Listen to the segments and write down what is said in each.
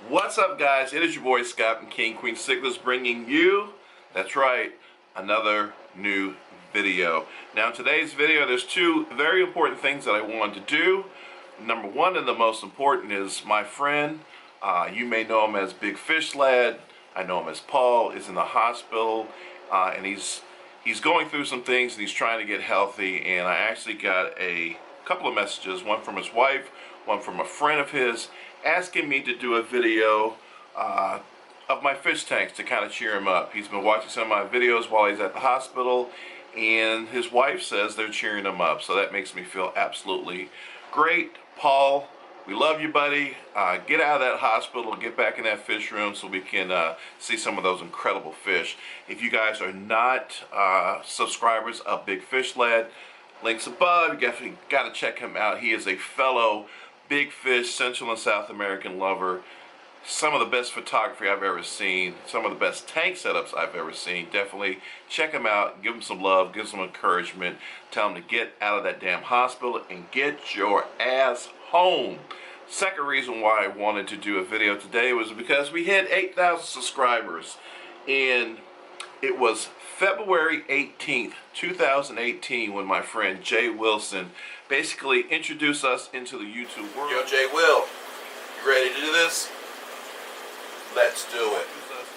What's up, guys? It is your boy Scott and King Queen Cichlids bringing you, that's right, another new video. Now in today's video there's two very important things that I wanted to do. Number one, and the most important, is my friend, you may know him as Big Fish Lad, I know him as Paul, is in the hospital, and he's going through some things and he's trying to get healthy. And I actually got a couple of messages, one from his wife, one from a friend of his, asking me to do a video of my fish tanks to kind of cheer him up. He's been watching some of my videos while he's at the hospital, and his wife says they're cheering him up, so that makes me feel absolutely great. Paul, we love you, buddy. Get out of that hospital, get back in that fish room so we can see some of those incredible fish. If you guys are not subscribers of Big Fish Lad, links above. You definitely got to check him out. He is a fellow big fish, Central and South American lover. Some of the best photography I've ever seen. Some of the best tank setups I've ever seen. Definitely check him out. Give him some love. Give him some encouragement. Tell him to get out of that damn hospital and get your ass home. Second reason why I wanted to do a video today was because we hit 8,000 subscribers. And it was February 18th, 2018 when my friend Jay Wilson basically introduced us into the YouTube world. Yo, Jay Will, you ready to do this? Let's do it.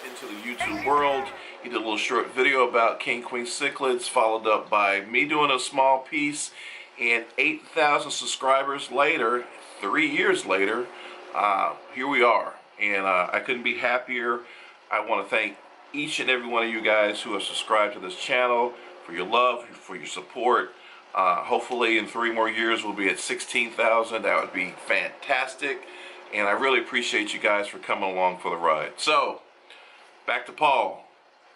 Into the YouTube world. He did a little short video about King Queen Cichlids, followed up by me doing a small piece, and 8,000 subscribers later, 3 years later, here we are. And I couldn't be happier. I want to thank each and every one of you guys who have subscribed to this channel for your love, for your support. Hopefully in 3 more years we'll be at 16,000. That would be fantastic. And I really appreciate you guys for coming along for the ride. So, back to Paul.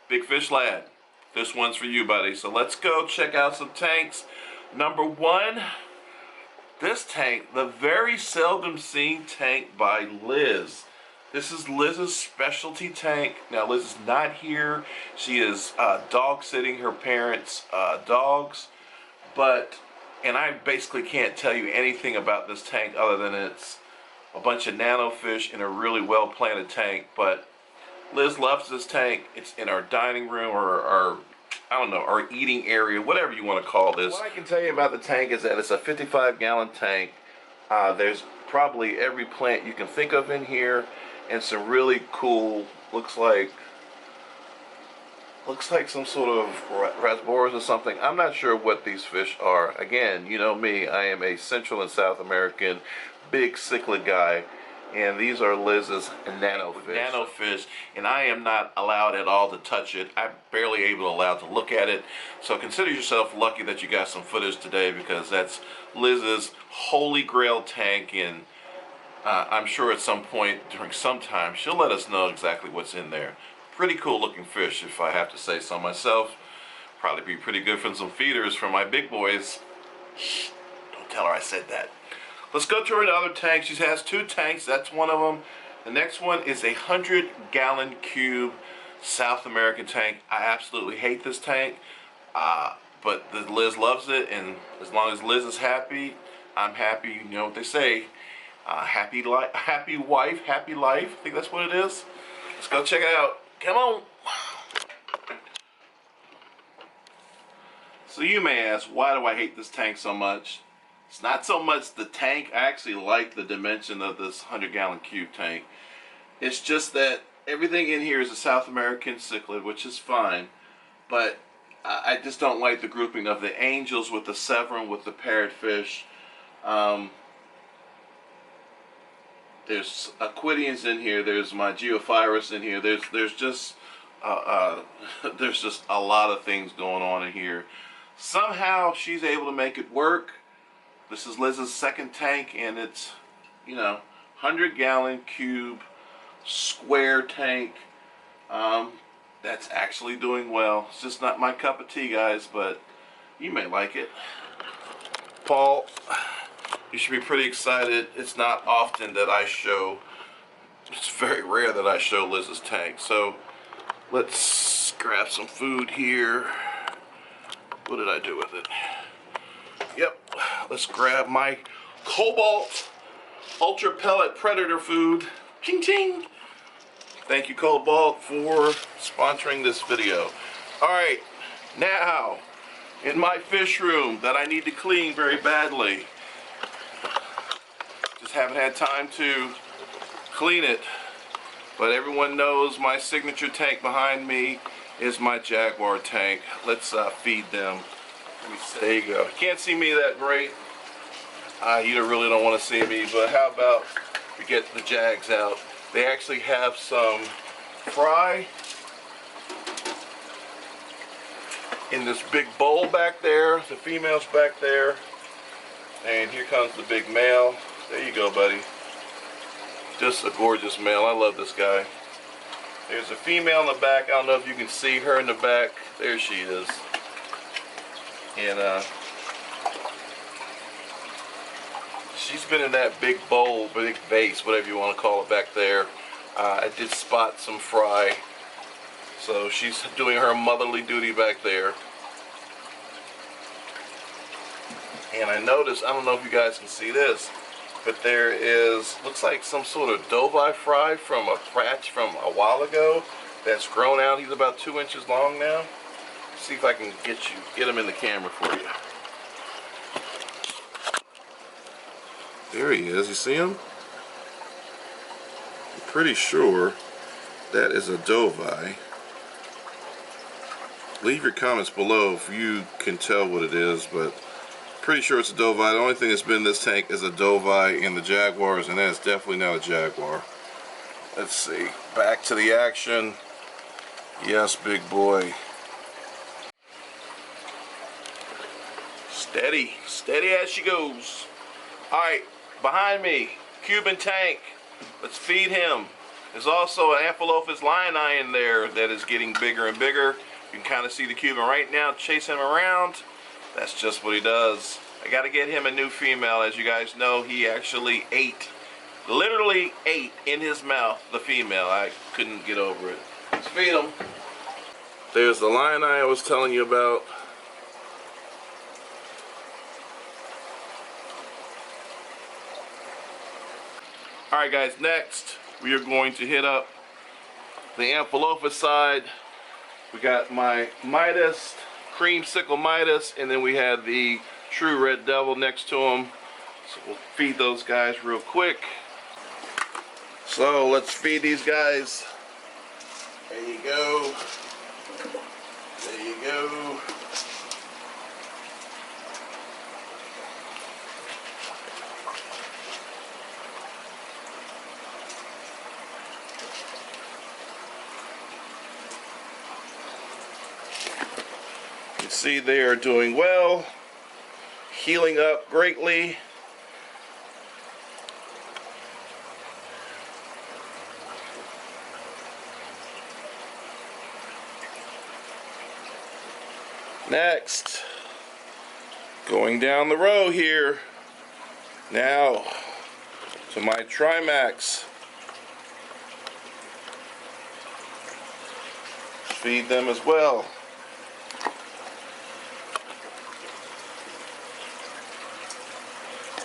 Big Fish Lad. This one's for you, buddy. So let's go check out some tanks. Number one, this tank, the very seldom seen tank by Liz. This is Liz's specialty tank. Now Liz is not here. She is dog sitting her parents' dogs. And I basically can't tell you anything about this tank other than it's a bunch of nano fish in a really well planted tank. But Liz loves this tank. It's in our dining room or our, I don't know, our eating area, whatever you want to call this. What I can tell you about the tank is that it's a 55-gallon tank. There's probably every plant you can think of in here, and some really cool, looks like some sort of rasboras or something. I'm not sure what these fish are. Again, you know me, I am a Central and South American big cichlid guy, and these are Liz's nanofish, and I am not allowed at all to touch it. I'm barely allowed to look at it. So consider yourself lucky that you got some footage today, because that's Liz's holy grail tank, and I'm sure at some point during some time she'll let us know exactly what's in there. Pretty cool looking fish, if I have to say so myself. Probably be pretty good for some feeders for my big boys. Shh, don't tell her I said that. Let's go to her other tank. She has 2 tanks. That's one of them. The next one is a 100-gallon cube South American tank. I absolutely hate this tank, but Liz loves it, and as long as Liz is happy, I'm happy. You know what they say, happy wife, happy life. I think that's what it is. Let's go check it out. Come on. So you may ask, why do I hate this tank so much? It's not so much the tank. I actually like the dimension of this 100-gallon cube tank. It's just that everything in here is a South American cichlid, which is fine, but I just don't like the grouping of the angels with the Severin with the parrotfish. There's Aquidians in here. There's my Geophyrus in here. There's just a lot of things going on in here. Somehow she's able to make it work. This is Liz's second tank, and it's, 100-gallon cube square tank. That's actually doing well. It's just not my cup of tea, guys, but you may like it. Paul, you should be pretty excited. It's not often that it's very rare that I show Liz's tank. So let's grab some food here. What did I do with it? Yep, let's grab my Cobalt Ultra Pellet Predator food. Ching ching! Thank you, Cobalt, for sponsoring this video. Alright, now, in my fish room that I need to clean very badly. Just haven't had time to clean it. But everyone knows my signature tank behind me is my Jaguar tank. Let's feed them. There you go. Can't see me that great. You really don't want to see me, but how about we get the Jags out? They actually have some fry in this big bowl back there. The female's back there. And here comes the big male. There you go, buddy. Just a gorgeous male. I love this guy. There's a female in the back. I don't know if you can see her in the back. There she is. And she's been in that big bowl, big vase, whatever you want to call it back there. I did spot some fry. So she's doing her motherly duty back there. And I noticed, I don't know if you guys can see this, but there is, looks like some sort of dovie fry from a patch from a while ago that's grown out. He's about 2 inches long now. See if I can get him in the camera for you. There he is. You see him? I'm pretty sure that is a dovie. Leave your comments below if you can tell what it is, but pretty sure it's a dovie. The only thing that's been in this tank is a dovie in the Jaguars, and that's definitely not a Jaguar. Let's see. Back to the action. Yes, big boy. Steady. Steady as she goes. Alright, behind me, Cuban tank. Let's feed him. There's also an Amphilophus lion eye in there that is getting bigger and bigger. You can kind of see the Cuban right now chasing him around. That's just what he does. I got to get him a new female. As you guys know, he actually ate, literally ate in his mouth the female. I couldn't get over it. Let's feed him. There's the lion eye I was telling you about. Alright guys, next we are going to hit up the Amphilophus side. We got my Midas, creamsicle Midas, and then we have the true red devil next to him. So we'll feed those guys real quick. So let's feed these guys. There you go. There you go. You see they are doing well, healing up greatly. Next, going down the row here, now to my Trimax. Feed them as well.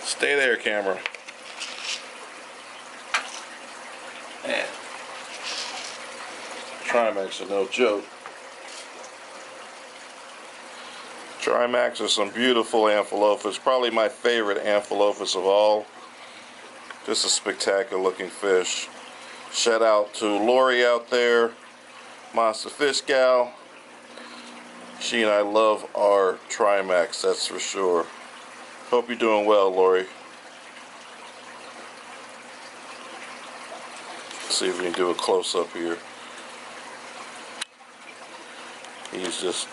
Stay there, camera. Man, Trimax are no joke. Trimax are some beautiful Amphilophus. Probably my favorite Amphilophus of all. Just a spectacular looking fish. Shout out to Lori out there, Monster Fish Gal. She and I love our Trimax, that's for sure. Hope you're doing well, Lori. Let's see if we can do a close-up here. He's just,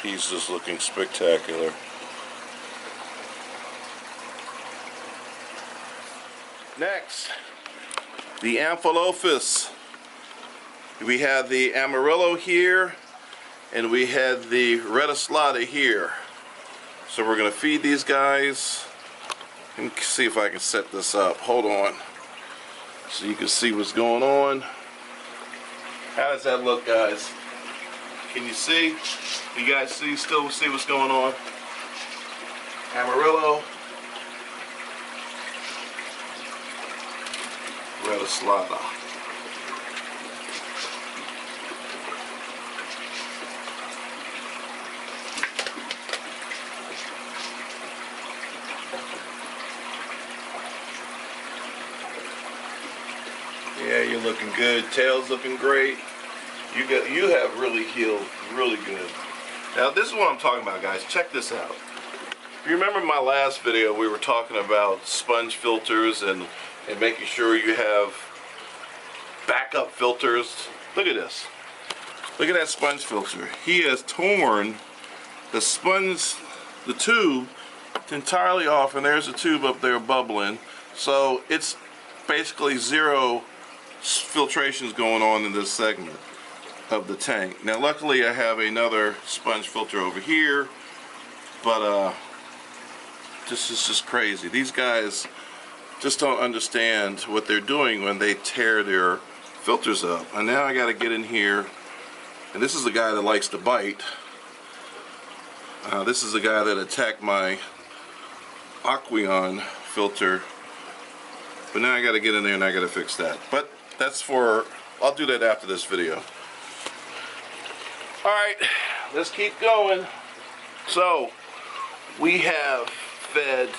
he's just looking spectacular. Next, the Amphilophus. We have the Amarillo here, and we have the Retislata here. So we're going to feed these guys. Let me see if I can set this up. Hold on. So you can see what's going on. How does that look, guys? Can you see? You guys still see what's going on? Amarillo. Slaughter. Yeah, you're looking good. Tail's looking great. You have really healed really good. Now this is what I'm talking about, guys. Check this out. If you remember my last video, we were talking about sponge filters and making sure you have backup filters. Look at this. Look at that sponge filter. He has torn the sponge, the tube, entirely off, and there's a tube up there bubbling. So it's basically zero filtrations going on in this segment of the tank. Now luckily I have another sponge filter over here, but this is just crazy. These guys just don't understand what they're doing when they tear their filters up. And now I got to get in here, and this is the guy that likes to bite. This is the guy that attacked my Aqueon filter, but now I got to get in there and I got to fix that. But that's for, I'll do that after this video. Alright, let's keep going. So we have fed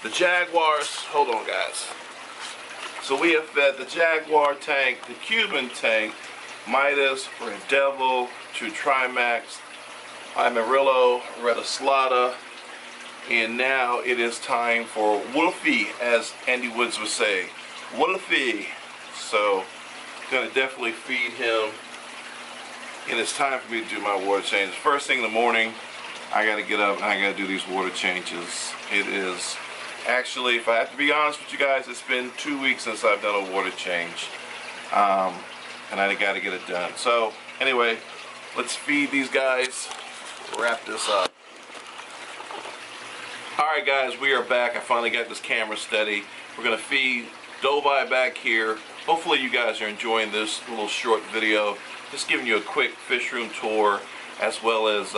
the Jaguars, hold on guys. So we have fed the Jaguar tank, the Cuban tank, Midas, Red Devil, 2 Trimax, Amarillo, Red Slaughter, and now it is time for Wolfie, as Andy Woods would say. Wolfie. So gonna definitely feed him, and it's time for me to do my water change. First thing in the morning, I gotta get up and I gotta do these water changes. It is actually, if I have to be honest with you guys, it's been 2 weeks since I've done a water change, and I gotta get it done. So anyway, let's feed these guys, wrap this up. Alright guys, we are back. I finally got this camera steady. We're gonna feed Dobai back here. Hopefully you guys are enjoying this little short video, just giving you a quick fish room tour, as well as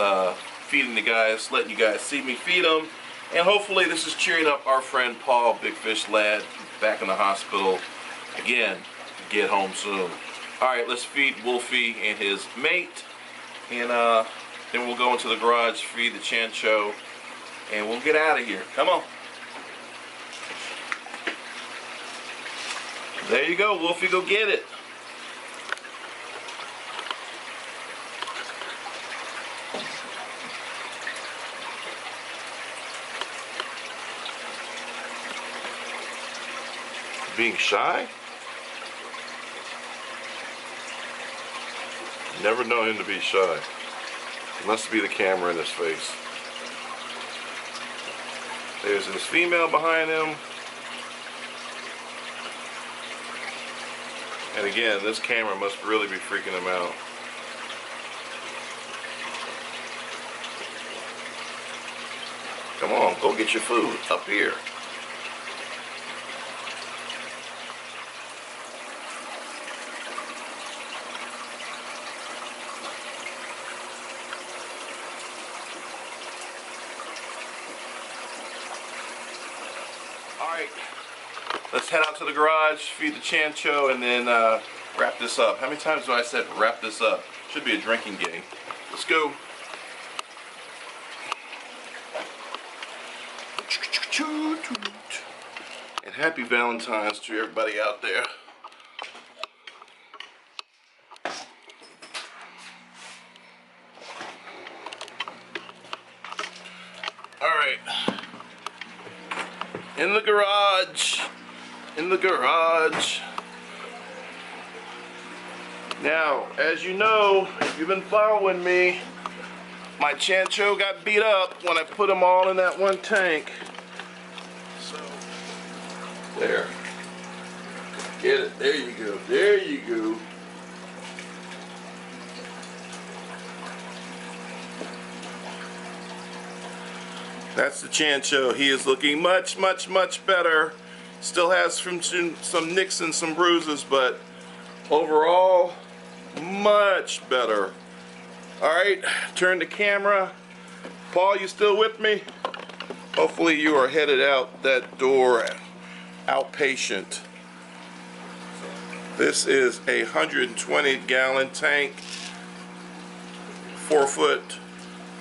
feeding the guys, letting you guys see me feed them, and hopefully this is cheering up our friend Paul, Big Fish Lad, back in the hospital again. Get home soon. Alright, let's feed Wolfie and his mate, and then we'll go into the garage, feed the Chancho, and we'll get out of here. Come on. There you go, Wolfie, go get it. Being shy? Never know him to be shy. It must be the camera in his face. There's his female behind him. And again, this camera must really be freaking him out. Come on, go get your food up here. Alright, let's head out to the garage, feed the Chancho, and then wrap this up. How many times do I said wrap this up? Should be a drinking game. Let's go. And happy Valentine's to everybody out there. Alright. In the garage. In the garage. Now, as you know, if you've been following me, my Chancho got beat up when I put them all in that one tank. So, there. Get it. There you go. There you go. That's the Chancho. He is looking much, much, much better. Still has some nicks and some bruises, but overall, much better. Alright, turn the camera. Paul, you still with me? Hopefully you are headed out that door, outpatient. This is a 120-gallon tank, 4 foot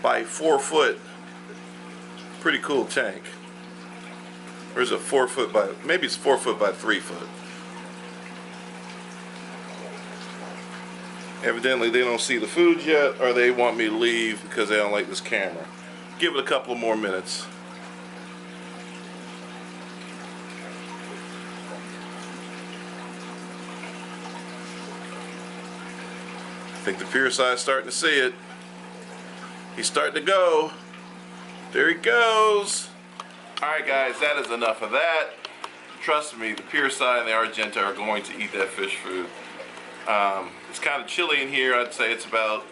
by 4 foot. Pretty cool tank. Or is it 4 foot by, maybe it's 4 foot by 3 foot. Evidently they don't see the food yet, or they want me to leave because they don't like this camera. Give it a couple more minutes. I think the pure side's starting to see it. He's starting to go. There he goes. Alright guys, that is enough of that. Trust me, the pure side and the Argenta are going to eat that fish food. It's kind of chilly in here. I'd say it's about,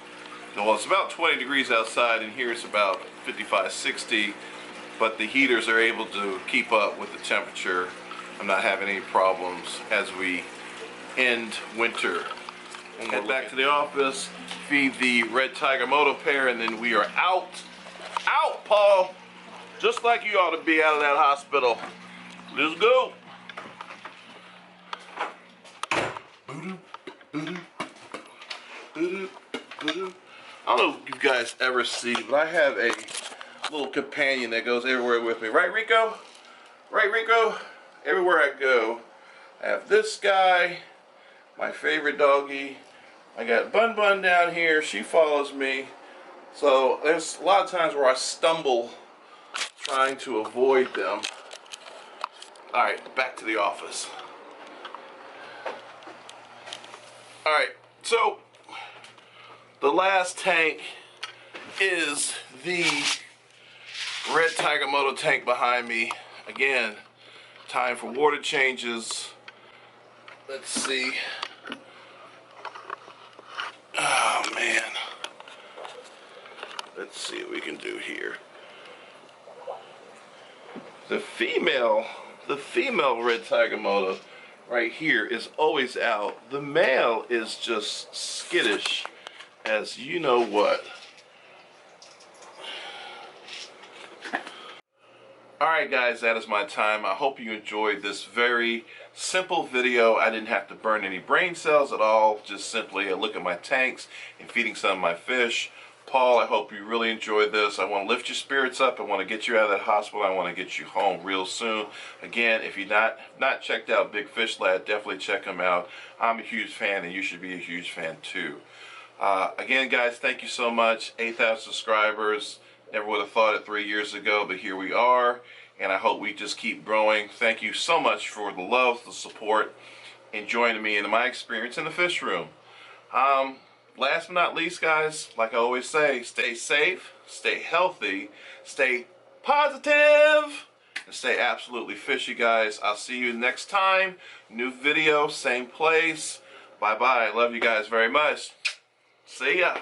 well, it's about 20 degrees outside, and here it's about 55, 60, but the heaters are able to keep up with the temperature. I'm not having any problems as we end winter. We'll head back to the office, feed the Red Tiger Moto pair, and then we are out. Out, Paul! Just like you ought to be out of that hospital. Let's go. I don't know if you guys ever see, but I have a little companion that goes everywhere with me. Right, Rico? Right, Rico? Everywhere I go, I have this guy, my favorite doggy. I got Bun Bun down here. She follows me. So there's a lot of times where I stumble trying to avoid them. Alright, back to the office. Alright, so the last tank is the Red Tiger Moto tank behind me. Again, time for water changes. Let's see. Oh man. Let's see what we can do here. The female Red Tiger Moto right here is always out. The male is just skittish as you know what. Alright guys, that is my time. I hope you enjoyed this very simple video. I didn't have to burn any brain cells at all. Just simply a look at my tanks and feeding some of my fish. Paul, I hope you really enjoyed this. I want to lift your spirits up. I want to get you out of that hospital. I want to get you home real soon. Again, if you've not checked out Big Fish Lad, definitely check him out. I'm a huge fan, and you should be a huge fan too. Again, guys, thank you so much. 8,000 subscribers. Never would have thought it 3 years ago, but here we are. And I hope we just keep growing. Thank you so much for the love, the support, and joining me in my experience in the fish room. Last but not least, guys, like I always say, stay safe, stay healthy, stay positive, and stay absolutely fishy, guys. I'll see you next time. New video, same place. Bye-bye. Love you guys very much. See ya.